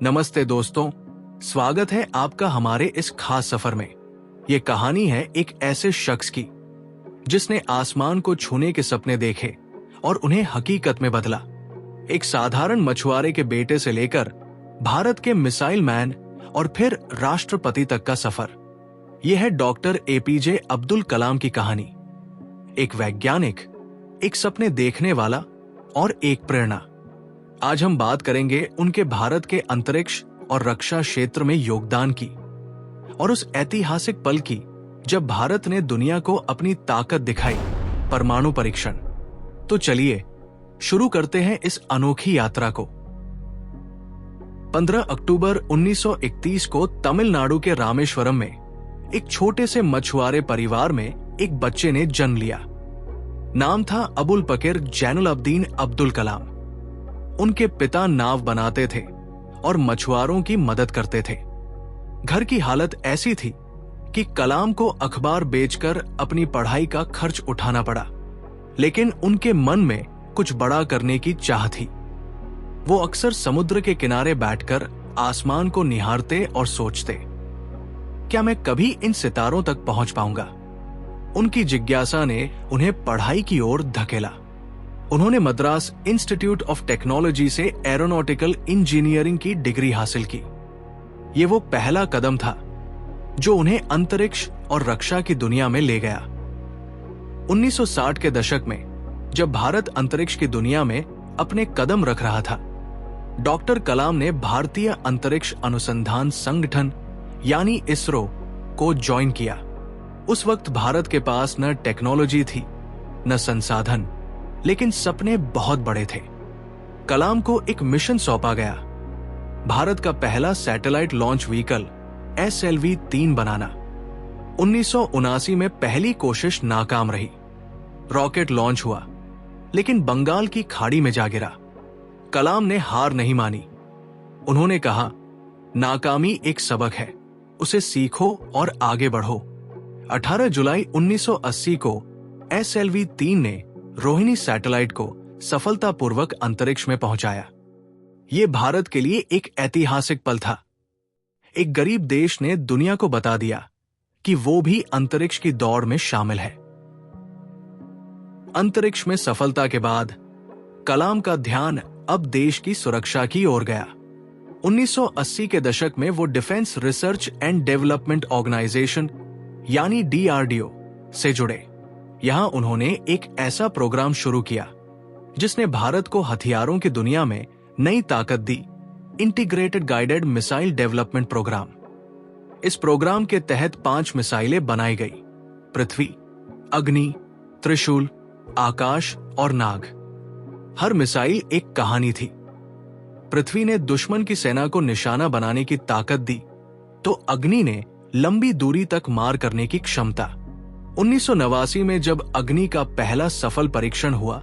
नमस्ते दोस्तों, स्वागत है आपका हमारे इस खास सफर में। ये कहानी है एक ऐसे शख्स की जिसने आसमान को छूने के सपने देखे और उन्हें हकीकत में बदला। एक साधारण मछुआरे के बेटे से लेकर भारत के मिसाइल मैन और फिर राष्ट्रपति तक का सफर। यह है डॉक्टर एपीजे अब्दुल कलाम की कहानी। एक वैज्ञानिक, एक सपने देखने वाला और एक प्रेरणा। आज हम बात करेंगे उनके भारत के अंतरिक्ष और रक्षा क्षेत्र में योगदान की और उस ऐतिहासिक पल की जब भारत ने दुनिया को अपनी ताकत दिखाई, परमाणु परीक्षण। तो चलिए शुरू करते हैं इस अनोखी यात्रा को। 15 अक्टूबर 1931 को तमिलनाडु के रामेश्वरम में एक छोटे से मछुआरे परिवार में एक बच्चे ने जन्म लिया। नाम था अबुल पकीर जैनुलब्दीन अब्दुल कलाम। उनके पिता नाव बनाते थे और मछुआरों की मदद करते थे। घर की हालत ऐसी थी कि कलाम को अखबार बेचकर अपनी पढ़ाई का खर्च उठाना पड़ा, लेकिन उनके मन में कुछ बड़ा करने की चाह थी। वो अक्सर समुद्र के किनारे बैठकर आसमान को निहारते और सोचते, क्या मैं कभी इन सितारों तक पहुंच पाऊंगा? उनकी जिज्ञासा ने उन्हें पढ़ाई की ओर धकेला। उन्होंने मद्रास इंस्टीट्यूट ऑफ टेक्नोलॉजी से एरोनॉटिकल इंजीनियरिंग की डिग्री हासिल की। ये वो पहला कदम था जो उन्हें अंतरिक्ष और रक्षा की दुनिया में ले गया। 1960 के दशक में जब भारत अंतरिक्ष की दुनिया में अपने कदम रख रहा था, डॉक्टर कलाम ने भारतीय अंतरिक्ष अनुसंधान संगठन यानी इसरो को ज्वाइन किया। उस वक्त भारत के पास न टेक्नोलॉजी थी न संसाधन, लेकिन सपने बहुत बड़े थे। कलाम को एक मिशन सौंपा गया, भारत का पहला सैटेलाइट लॉन्च व्हीकल SLV-3 बनाना। 1979 में पहली कोशिश नाकाम रही। रॉकेट लॉन्च हुआ, लेकिन बंगाल की खाड़ी में जा गिरा। कलाम ने हार नहीं मानी। उन्होंने कहा, नाकामी एक सबक है, उसे सीखो और आगे बढ़ो। 18 जुलाई 1980 को SLV-3 ने रोहिणी सैटेलाइट को सफलतापूर्वक अंतरिक्ष में पहुंचाया। यह भारत के लिए एक ऐतिहासिक पल था। एक गरीब देश ने दुनिया को बता दिया कि वो भी अंतरिक्ष की दौड़ में शामिल है। अंतरिक्ष में सफलता के बाद कलाम का ध्यान अब देश की सुरक्षा की ओर गया। 1980 के दशक में वो defence research and development organisation यानी DRDO से जुड़े। यहां उन्होंने एक ऐसा प्रोग्राम शुरू किया जिसने भारत को हथियारों की दुनिया में नई ताकत दी, integrated guided missile development programme. इस प्रोग्राम के तहत 5 मिसाइलें बनाई गई, पृथ्वी, अग्नि, त्रिशूल, आकाश और नाग। हर मिसाइल एक कहानी थी। पृथ्वी ने दुश्मन की सेना को निशाना बनाने की ताकत दी, तो अग्नि ने लंबी दूरी तक मार करने की क्षमता। 1989 में जब अग्नि का पहला सफल परीक्षण हुआ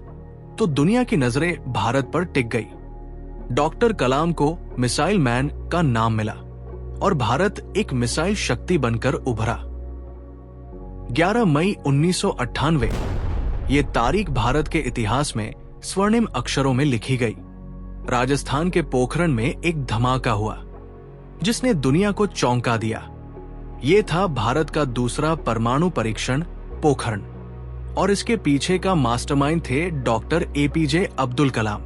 तो दुनिया की नजरें भारत पर टिक गई। डॉक्टर कलाम को मिसाइल मैन का नाम मिला और भारत एक मिसाइल शक्ति बनकर उभरा। 11 मई 1998 ये तारीख भारत के इतिहास में स्वर्णिम अक्षरों में लिखी गई। राजस्थान के पोखरण में एक धमाका हुआ जिसने दुनिया को चौंका दिया। ये था भारत का दूसरा परमाणु परीक्षण पोखरण, और इसके पीछे का मास्टरमाइंड थे डॉक्टर एपीजे अब्दुल कलाम।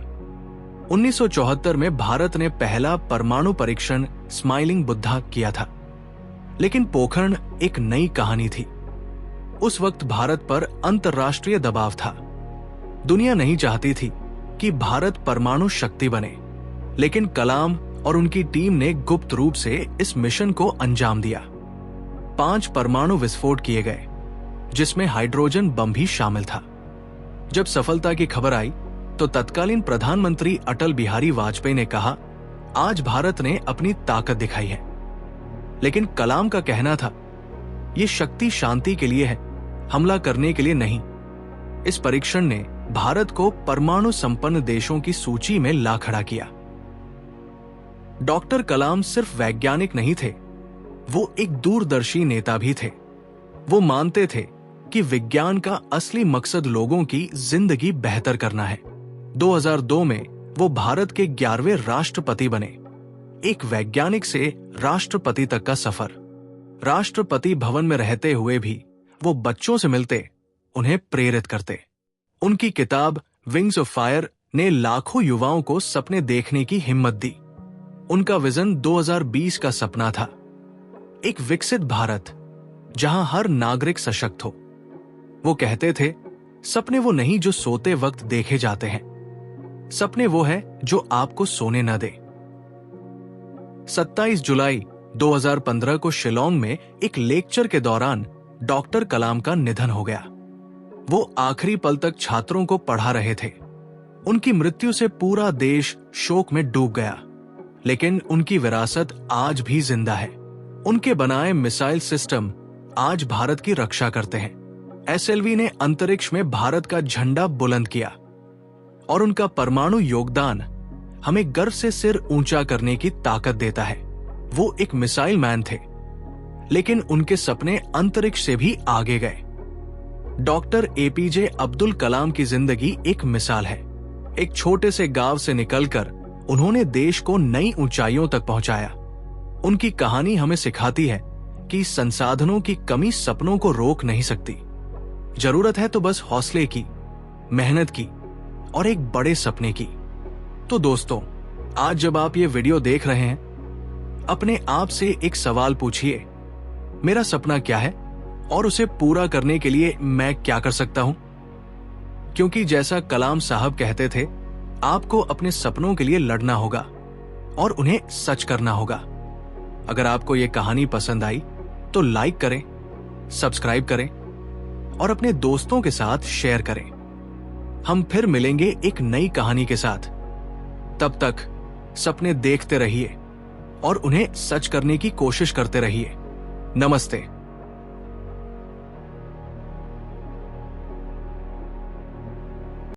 1974 में भारत ने पहला परमाणु परीक्षण स्माइलिंग बुद्धा किया था, लेकिन पोखरण एक नई कहानी थी। उस वक्त भारत पर अंतर्राष्ट्रीय दबाव था। दुनिया नहीं चाहती थी कि भारत परमाणु शक्ति बने, लेकिन कलाम और उनकी टीम ने गुप्त रूप से इस मिशन को अंजाम दिया। 5 परमाणु विस्फोट किए गए, जिसमें हाइड्रोजन बम भी शामिल था। जब सफलता की खबर आई तो तत्कालीन प्रधानमंत्री अटल बिहारी वाजपेयी ने कहा, आज भारत ने अपनी ताकत दिखाई है। लेकिन कलाम का कहना था, ये शक्ति शांति के लिए है, हमला करने के लिए नहीं। इस परीक्षण ने भारत को परमाणु संपन्न देशों की सूची में ला खड़ा किया। डॉक्टर कलाम सिर्फ वैज्ञानिक नहीं थे, वो एक दूरदर्शी नेता भी थे। वो मानते थे कि विज्ञान का असली मकसद लोगों की जिंदगी बेहतर करना है। 2002 में वो भारत के 11वें राष्ट्रपति बने। एक वैज्ञानिक से राष्ट्रपति तक का सफर। राष्ट्रपति भवन में रहते हुए भी वो बच्चों से मिलते, उन्हें प्रेरित करते। उनकी किताब विंग्स ऑफ फायर ने लाखों युवाओं को सपने देखने की हिम्मत दी। उनका विजन 2020 का सपना था, एक विकसित भारत जहां हर नागरिक सशक्त हो। वो कहते थे, सपने वो नहीं जो सोते वक्त देखे जाते हैं, सपने वो है जो आपको सोने न दे। 27 जुलाई 2015 को शिलोंग में एक लेक्चर के दौरान डॉक्टर कलाम का निधन हो गया। वो आखिरी पल तक छात्रों को पढ़ा रहे थे। उनकी मृत्यु से पूरा देश शोक में डूब गया, लेकिन उनकी विरासत आज भी जिंदा है। उनके बनाए मिसाइल सिस्टम आज भारत की रक्षा करते हैं। एसएलवी ने अंतरिक्ष में भारत का झंडा बुलंद किया और उनका परमाणु योगदान हमें गर्व से सिर ऊंचा करने की ताकत देता है। वो एक मिसाइल मैन थे, लेकिन उनके सपने अंतरिक्ष से भी आगे गए। डॉक्टर एपीजे अब्दुल कलाम की जिंदगी एक मिसाल है। एक छोटे से गांव से निकलकर उन्होंने देश को नई ऊंचाइयों तक पहुंचाया। उनकी कहानी हमें सिखाती है कि संसाधनों की कमी सपनों को रोक नहीं सकती। जरूरत है तो बस हौसले की, मेहनत की और एक बड़े सपने की। तो दोस्तों, आज जब आप ये वीडियो देख रहे हैं, अपने आप से एक सवाल पूछिए, मेरा सपना क्या है और उसे पूरा करने के लिए मैं क्या कर सकता हूं? क्योंकि जैसा कलाम साहब कहते थे, आपको अपने सपनों के लिए लड़ना होगा और उन्हें सच करना होगा। अगर आपको ये कहानी पसंद आई तो लाइक करें, सब्सक्राइब करें और अपने दोस्तों के साथ शेयर करें। हम फिर मिलेंगे एक नई कहानी के साथ। तब तक सपने देखते रहिए और उन्हें सच करने की कोशिश करते रहिए। नमस्ते।